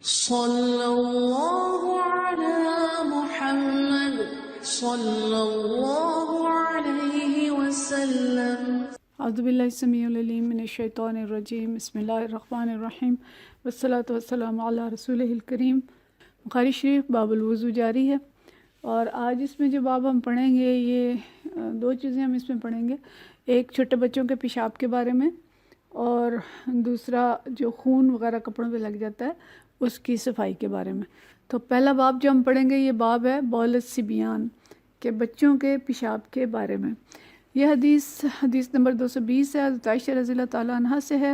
صلی اللہ علی محمد صلی اللہ علیہ وسلم۔ اعوذ باللہ السمیع العلیم من الشیطان الرجیم، بسم اللہ الرحمن الرحیم، والصلاۃ والسلام علی رسولہ الکریم۔ بخاری شریف باب الوضو جاری ہے، اور آج اس میں جو باب ہم پڑھیں گے یہ دو چیزیں ہم اس میں پڑھیں گے، ایک چھوٹے بچوں کے پیشاب کے بارے میں، اور دوسرا جو خون وغیرہ کپڑوں پہ لگ جاتا ہے اس کی صفائی کے بارے میں۔ تو پہلا باب جو ہم پڑھیں گے یہ باب ہے بول الصبیان، کہ بچوں کے پیشاب کے بارے میں۔ یہ حدیث نمبر 220 ہے، حضرت عائشہ رضی اللہ تعالیٰ عنہ سے ہے۔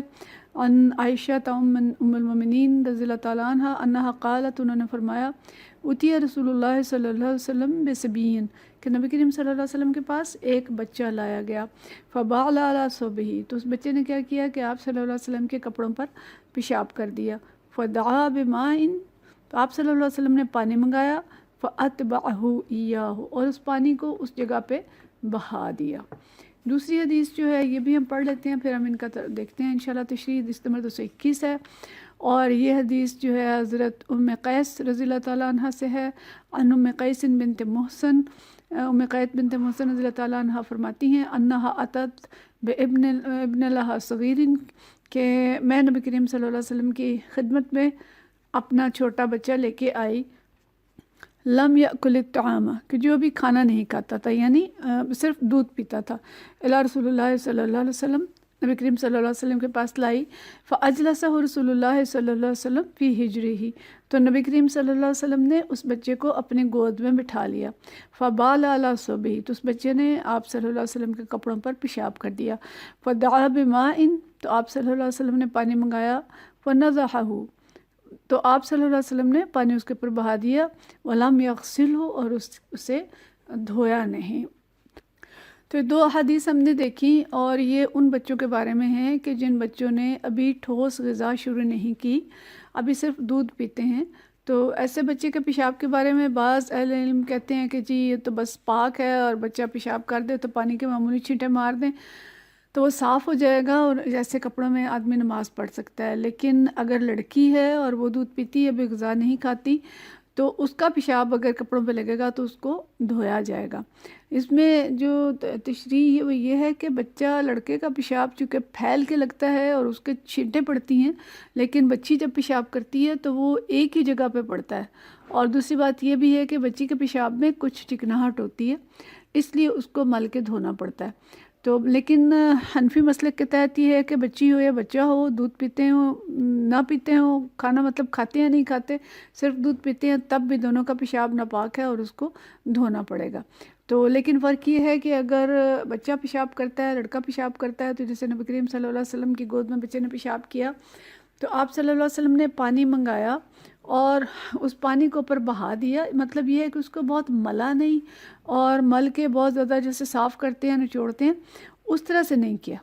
ان عائشہ ام المؤمنین رضی اللہ تعالیٰ عنہ انہا قالت، انہوں نے فرمایا، اتیا رسول اللہ صلی اللہ علیہ وسلم بسبین، کہ نبی کریم صلی اللہ علیہ وسلم کے پاس ایک بچہ لایا گیا۔ فبال علی صوبہ، تو اس بچے نے کیا کیا کہ آپ صلی اللہ علیہ وسلم کے کپڑوں پر پیشاب کر دیا۔ فدعا بماء، تو آپ صلی اللہ علیہ وسلم نے پانی منگایا۔ فاتبعہ ایاہ، اور اس پانی کو اس جگہ پہ بہا دیا۔ دوسری حدیث جو ہے یہ بھی ہم پڑھ لیتے ہیں، پھر ہم ان کا دیکھتے ہیں انشاءاللہ تشریح۔ حدیث نمبر 221 ہے، اور یہ حدیث جو ہے حضرت ام قیس رضی اللہ تعالیٰ عنہ سے ہے۔ ان ام قیس بنت محسن، ام قیس بنت محسن رضی اللہ تعالیٰ عنہ فرماتی ہیں، انہا اتت ابن لہا صغیر، کہ میں نبی کریم صلی اللہ علیہ وسلم کی خدمت میں اپنا چھوٹا بچہ لے کے آئی۔ لم یأکل الطعام، کہ جو بھی کھانا نہیں کھاتا تھا، یعنی صرف دودھ پیتا تھا۔ الی رسول اللہ صلی اللہ علیہ وسلم، نبی کریم صلی اللہ علیہ وسلم کے پاس لائی۔ فاجلسہ رسول اللہ صلی اللہ علیہ وسلم فی حجرہ، تو نبی کریم صلی اللہ علیہ وسلم نے اس بچے کو اپنی گود میں بٹھا لیا۔ فبال علی صوبہ، تو اس بچے نے آپ صلی اللہ علیہ وسلم کے کپڑوں پر پیشاب کر دیا۔ فدعا بماء، تو آپ صلی اللہ علیہ وسلم نے پانی منگایا۔ فنضحہ، تو آپ صلی اللہ علیہ وسلم نے پانی اس کے اوپر بہا دیا۔ وَلَمْ يَغْسِلْهُ، اور اسے دھویا نہیں۔ تو یہ دو حدیث ہم نے دیکھی، اور یہ ان بچوں کے بارے میں ہیں کہ جن بچوں نے ابھی ٹھوس غذا شروع نہیں کی، ابھی صرف دودھ پیتے ہیں۔ تو ایسے بچے کے پیشاب کے بارے میں بعض اہل علم کہتے ہیں کہ جی یہ تو بس پاک ہے، اور بچہ پیشاب کر دے تو پانی کے معمولی چھینٹے مار دیں تو وہ صاف ہو جائے گا، اور جیسے کپڑوں میں آدمی نماز پڑھ سکتا ہے۔ لیکن اگر لڑکی ہے اور وہ دودھ پیتی ہے، ابھی غذا نہیں کھاتی، تو اس کا پیشاب اگر کپڑوں پہ لگے گا تو اس کو دھویا جائے گا۔ اس میں جو تشریح وہ یہ ہے کہ بچہ لڑکے کا پیشاب چونکہ پھیل کے لگتا ہے اور اس کے چھینٹیں پڑتی ہیں، لیکن بچی جب پیشاب کرتی ہے تو وہ ایک ہی جگہ پہ پڑتا ہے۔ اور دوسری بات یہ بھی ہے کہ بچی کے پیشاب میں کچھ چکناہٹ ہوتی ہے، اس لیے اس کو مل کے دھونا پڑتا ہے۔ تو لیکن حنفی مسلک کے تحت یہ ہے کہ بچی ہو یا بچہ ہو، دودھ پیتے ہوں نہ پیتے ہوں، کھانا مطلب کھاتے ہیں نہیں کھاتے، صرف دودھ پیتے ہیں، تب بھی دونوں کا پیشاب ناپاک ہے اور اس کو دھونا پڑے گا۔ تو لیکن فرق یہ ہے کہ اگر بچہ پیشاب کرتا ہے، لڑکا پیشاب کرتا ہے، تو جیسے نبی کریم صلی اللہ علیہ وسلم کی گود میں بچے نے پیشاب کیا، تو آپ صلی اللہ علیہ وسلم نے پانی منگایا اور اس پانی کو اوپر بہا دیا۔ مطلب یہ ہے کہ اس کو بہت ملا نہیں، اور مل کے بہت زیادہ جیسے صاف کرتے ہیں نچوڑتے ہیں اس طرح سے نہیں کیا،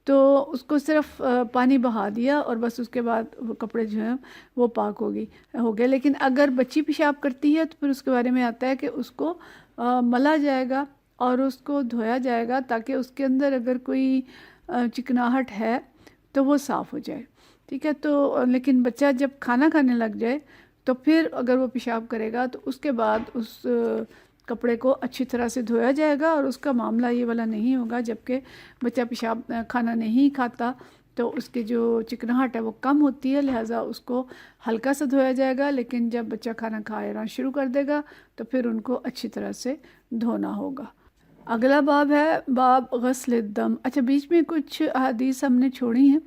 تو اس کو صرف پانی بہا دیا، اور بس اس کے بعد وہ کپڑے جو ہیں وہ پاک ہو گئے۔ لیکن اگر بچی پیشاب کرتی ہے تو پھر اس کے بارے میں آتا ہے کہ اس کو ملا جائے گا اور اس کو دھویا جائے گا، تاکہ اس کے اندر اگر کوئی چکناہٹ ہے تو وہ صاف ہو جائے، ٹھیک ہے۔ تو لیکن بچہ جب کھانا کھانے لگ جائے تو پھر اگر وہ پیشاب کرے گا تو اس کے بعد اس کپڑے کو اچھی طرح سے دھویا جائے گا، اور اس کا معاملہ یہ والا نہیں ہوگا۔ جبکہ بچہ پیشاب کھانا نہیں کھاتا تو اس کی جو چکناہٹ ہے وہ کم ہوتی ہے، لہٰذا اس کو ہلکا سا دھویا جائے گا۔ لیکن جب بچہ کھانا کھانا شروع کر دے گا تو پھر ان کو اچھی طرح سے دھونا ہوگا۔ اگلا باب ہے باب غسل الدم۔ اچھا، بیچ میں کچھ احادیث ہم نے چھوڑی ہیں،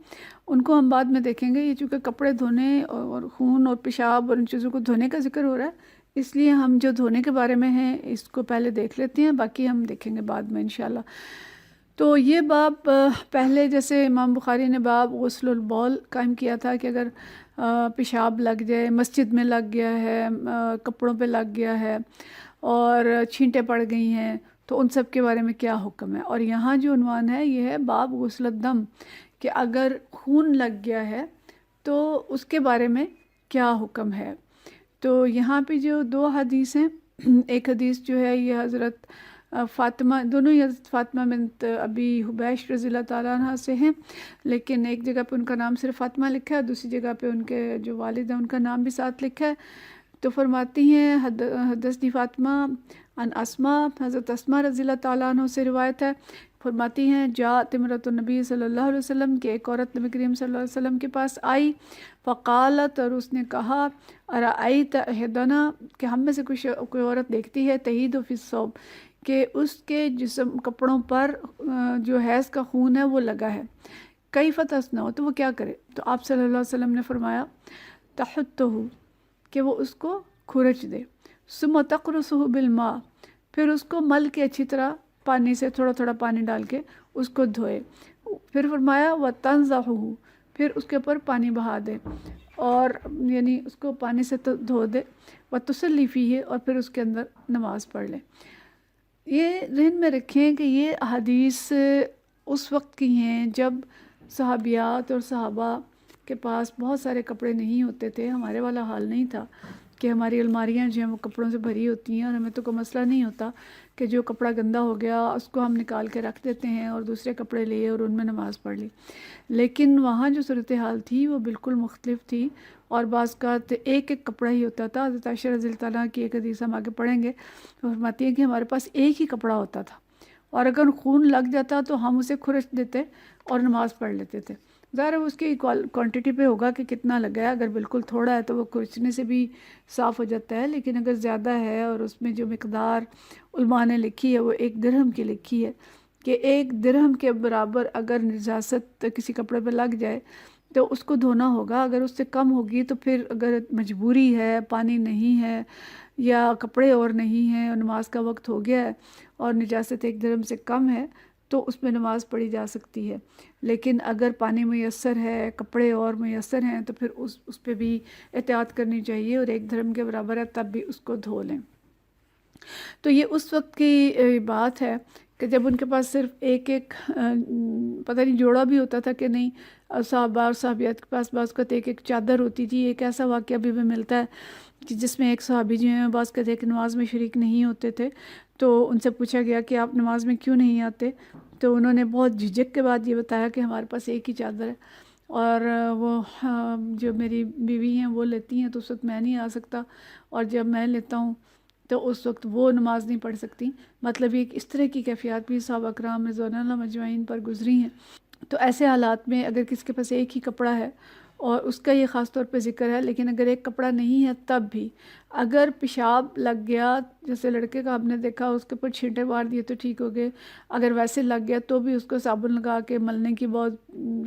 ان کو ہم بعد میں دیکھیں گے۔ یہ چونکہ کپڑے دھونے اور خون اور پیشاب اور ان چیزوں کو دھونے کا ذکر ہو رہا ہے، اس لیے ہم جو دھونے کے بارے میں ہیں اس کو پہلے دیکھ لیتے ہیں، باقی ہم دیکھیں گے بعد میں انشاءاللہ۔ تو یہ باب پہلے جیسے امام بخاری نے باب غسل البول قائم کیا تھا کہ اگر پیشاب لگ جائے، مسجد میں لگ گیا ہے، کپڑوں پہ لگ گیا ہے اور چھینٹیں پڑ گئی ہیں، تو ان سب کے بارے میں کیا حکم ہے۔ اور یہاں جو عنوان ہے یہ ہے باب غسل الدم، کہ اگر خون لگ گیا ہے تو اس کے بارے میں کیا حکم ہے۔ تو یہاں پہ جو دو حدیث ہیں، ایک حدیث جو ہے یہ حضرت فاطمہ، دونوں ہی حضرت فاطمہ بنت ابی حبیش رضی اللہ تعالیٰ عنہ سے ہیں، لیکن ایک جگہ پہ ان کا نام صرف فاطمہ لکھا ہے، دوسری جگہ پہ ان کے جو والد ہیں ان کا نام بھی ساتھ لکھا ہے۔ تو فرماتی ہیں حدثنی فاطمہ عن اسماء، حضرت اسماء رضی اللہ تعالیٰ عنہ سے روایت ہے، فرماتی ہیں جاءت امرأۃ النبی صلی اللہ علیہ وسلم، کہ ایک عورت نبی کریم صلی اللہ علیہ وسلم کے پاس آئی، فقالت، اور اس نے کہا، ارأیت احدنا، کہ ہم میں سے کوئی عورت دیکھتی ہے، تہید فی الثوب، کہ اس کے جسم کپڑوں پر جو حیض کا خون ہے وہ لگا ہے، کیف تصنع، تو وہ کیا کرے؟ تو آپ صلی اللہ علیہ وسلم نے فرمایا تحتہ، کہ وہ اس کو کھرچ دے، ثم تقرصہ بالماء، پھر اس کو مل کے اچھی طرح پانی سے تھوڑا تھوڑا پانی ڈال کے اس کو دھوئے، پھر فرمایا وتنضحہ، پھر اس کے اوپر پانی بہا دے، اور یعنی اس کو پانی سے دھو دے، وتصلی فیہ، اور پھر اس کے اندر نماز پڑھ لے۔ یہ ذہن میں رکھیں کہ یہ احادیث اس وقت کی ہیں جب صحابیات اور صحابہ کے پاس بہت سارے کپڑے نہیں ہوتے تھے، ہمارے والا حال نہیں تھا کہ ہماری الماریاں جو ہیں وہ کپڑوں سے بھری ہوتی ہیں، اور ہمیں تو کوئی مسئلہ نہیں ہوتا کہ جو کپڑا گندا ہو گیا اس کو ہم نکال کے رکھ دیتے ہیں اور دوسرے کپڑے لیے اور ان میں نماز پڑھ لی۔ لیکن وہاں جو صورتحال تھی وہ بالکل مختلف تھی، اور بعض کا ایک ایک کپڑا ہی ہوتا تھا۔ حضرت عائشہ رضی اللہ تعالیٰ کی ایک حدیث ہم آگے پڑھیں گے، وہ فرماتی ہیں کہ ہمارے پاس ایک ہی کپڑا ہوتا تھا، اور اگر خون لگ جاتا تو ہم اسے کھرچ دیتے اور نماز پڑھ لیتے تھے۔ ظاہر ہے اس کی کوانٹٹی پہ ہوگا کہ کتنا لگا ہے، اگر بالکل تھوڑا ہے تو وہ کھرچنے سے بھی صاف ہو جاتا ہے، لیکن اگر زیادہ ہے اور اس میں جو مقدار علماء نے لکھی ہے وہ 1 درہم کی لکھی ہے، کہ 1 درہم کے برابر اگر نجاست کسی کپڑے پہ لگ جائے تو اس کو دھونا ہوگا، اگر اس سے کم ہوگی تو پھر اگر مجبوری ہے، پانی نہیں ہے یا کپڑے اور نہیں ہیں اور نماز کا وقت ہو گیا ہے اور نجاست 1 درہم سے کم ہے تو اس میں نماز پڑھی جا سکتی ہے، لیکن اگر پانی میسر ہے، کپڑے اور میسر ہیں تو پھر اس پہ بھی احتیاط کرنی چاہیے، اور 1 درہم کے برابر ہے تب بھی اس کو دھو لیں۔ تو یہ اس وقت کی بات ہے کہ جب ان کے پاس صرف ایک پتہ نہیں جوڑا بھی ہوتا تھا کہ نہیں، صحابہ اور صحابیات کے پاس بعض اوقات ایک چادر ہوتی تھی۔ ایک ایسا واقعہ بھی ملتا ہے کہ جس میں ایک صحابی جو ہیں بعض اوقات ایک نماز میں شریک نہیں ہوتے تھے، تو ان سے پوچھا گیا کہ آپ نماز میں کیوں نہیں آتے؟ تو انہوں نے بہت جھجک کے بعد یہ بتایا کہ ہمارے پاس ایک ہی چادر ہے، اور وہ جو میری بیوی ہیں وہ لیتی ہیں تو اس وقت میں نہیں آ سکتا، اور جب میں لیتا ہوں تو اس وقت وہ نماز نہیں پڑھ سکتی۔ مطلب یہ اس طرح کی کیفیات بھی صحابہ کرام رضوان اللہ مجمعین پر گزری ہیں۔ تو ایسے حالات میں اگر کسی کے پاس ایک ہی کپڑا ہے اور اس کا یہ خاص طور پہ ذکر ہے، لیکن اگر ایک کپڑا نہیں ہے تب بھی اگر پیشاب لگ گیا، جیسے لڑکے کا ہم نے دیکھا اس کے اوپر چھینٹے مار دیے تو ٹھیک ہو گئے، اگر ویسے لگ گیا تو بھی اس کو صابن لگا کے ملنے کی بہت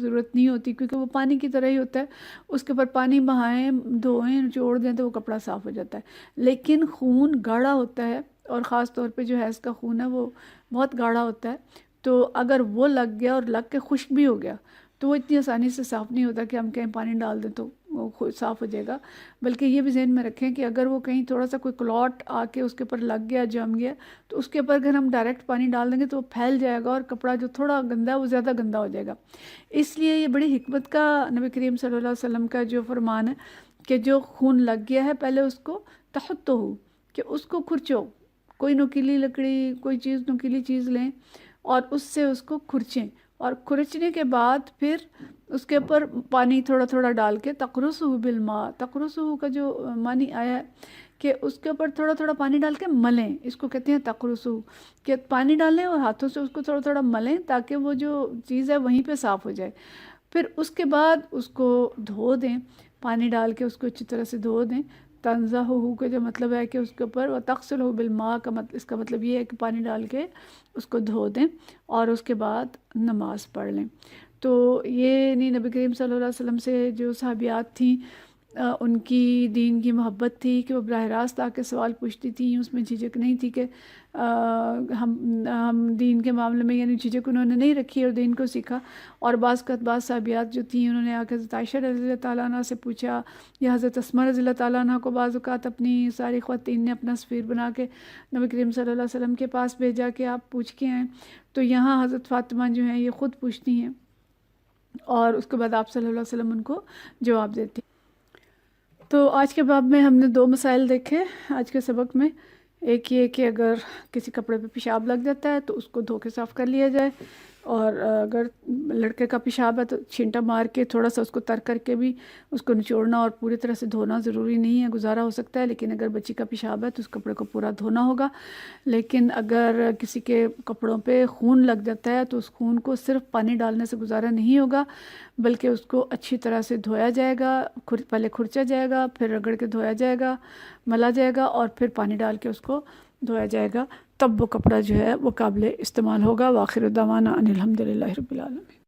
ضرورت نہیں ہوتی، کیونکہ وہ پانی کی طرح ہی ہوتا ہے، اس کے اوپر پانی بہائیں، دھوئیں، نچوڑ دیں تو وہ کپڑا صاف ہو جاتا ہے۔ لیکن خون گاڑھا ہوتا ہے، اور خاص طور پہ جو حیض کا خون ہے وہ بہت گاڑھا ہوتا ہے، تو اگر وہ لگ گیا اور لگ کے خشک بھی ہو گیا تو وہ اتنی آسانی سے صاف نہیں ہوتا کہ ہم کہیں پانی ڈال دیں تو وہ خود صاف ہو جائے گا، بلکہ یہ بھی ذہن میں رکھیں کہ اگر وہ کہیں تھوڑا سا کوئی کلاٹ آ کے اس کے اوپر لگ گیا، جم گیا، تو اس کے اوپر اگر ہم ڈائریکٹ پانی ڈال دیں گے تو وہ پھیل جائے گا اور کپڑا جو تھوڑا گندا ہے وہ زیادہ گندا ہو جائے گا۔ اس لیے یہ بڑی حکمت کا نبی کریم صلی اللہ علیہ وسلم کا جو فرمان ہے کہ جو خون لگ گیا ہے پہلے اس کو تحتہ، کہ اس کو کھرچو، کوئی نوکیلی لکڑی، کوئی چیز نوکیلی چیز لیں اور اس سے اس کو کھرچیں، اور کھرچنے کے بعد پھر اس کے اوپر پانی تھوڑا تھوڑا ڈال کے تقرصہ بالماء، تقرصہ کا جو معنی آیا ہے کہ اس کے اوپر تھوڑا تھوڑا پانی ڈال کے ملیں، اس کو کہتے ہیں تقرصہ، کہ پانی ڈالیں اور ہاتھوں سے اس کو تھوڑا تھوڑا ملیں تاکہ وہ جو چیز ہے وہیں پہ صاف ہو جائے۔ پھر اس کے بعد اس کو دھو دیں، پانی ڈال کے اس کو اچھی طرح سے دھو دیں۔ تنضحہ کا جو مطلب ہے کہ اس کے اوپر وتغسلہ بالماء کا اس کا مطلب یہ ہے کہ پانی ڈال کے اس کو دھو دیں اور اس کے بعد نماز پڑھ لیں۔ تو یہ نہیں، نبی کریم صلی اللہ علیہ وسلم سے جو صحابیات تھیں ان کی دین کی محبت تھی کہ وہ براہ راست آ کے سوال پوچھتی تھیں، اس میں جھجک نہیں تھی کہ ہم دین کے معاملے میں، یعنی جھجک انہوں نے نہیں رکھی اور دین کو سیکھا۔ اور بعض صحابیات جو تھیں انہوں نے آ کے حضرت عائشہ رضی اللہ تعالیٰ عنہ سے پوچھا، یا حضرت اسماء رضی اللہ تعالیٰ عنہ کو بعض اوقات اپنی ساری خواتین نے اپنا سفیر بنا کے نبی کریم صلی اللہ علیہ وسلم کے پاس بھیجا کہ آپ پوچھ کے آئیں۔ تو یہاں حضرت فاطمہ جو ہیں یہ خود پوچھتی ہیں اور اس کے بعد آپ صلی اللہ علیہ وسلم ان کو جواب دیتی ہیں۔ تو آج کے باب میں ہم نے 2 مسائل دیکھے آج کے سبق میں۔ ایک یہ کہ اگر کسی کپڑے پہ پیشاب لگ جاتا ہے تو اس کو دھو کے صاف کر لیا جائے، اور اگر لڑکے کا پیشاب ہے تو چھینٹا مار کے تھوڑا سا اس کو تر کر کے بھی اس کو نچوڑنا اور پوری طرح سے دھونا ضروری نہیں ہے، گزارا ہو سکتا ہے، لیکن اگر بچی کا پیشاب ہے تو اس کپڑے کو پورا دھونا ہوگا۔ لیکن اگر کسی کے کپڑوں پہ خون لگ جاتا ہے تو اس خون کو صرف پانی ڈالنے سے گزارا نہیں ہوگا، بلکہ اس کو اچھی طرح سے دھویا جائے گا، پہلے کھرچا جائے گا، پھر رگڑ کے دھویا جائے گا، ملا جائے گا، اور پھر پانی ڈال کے اس کو دھویا جائے گا، تب وہ کپڑا جو ہے وہ قابل استعمال ہوگا۔ وآخر دعوانا ان الحمد للہ رب العالمین۔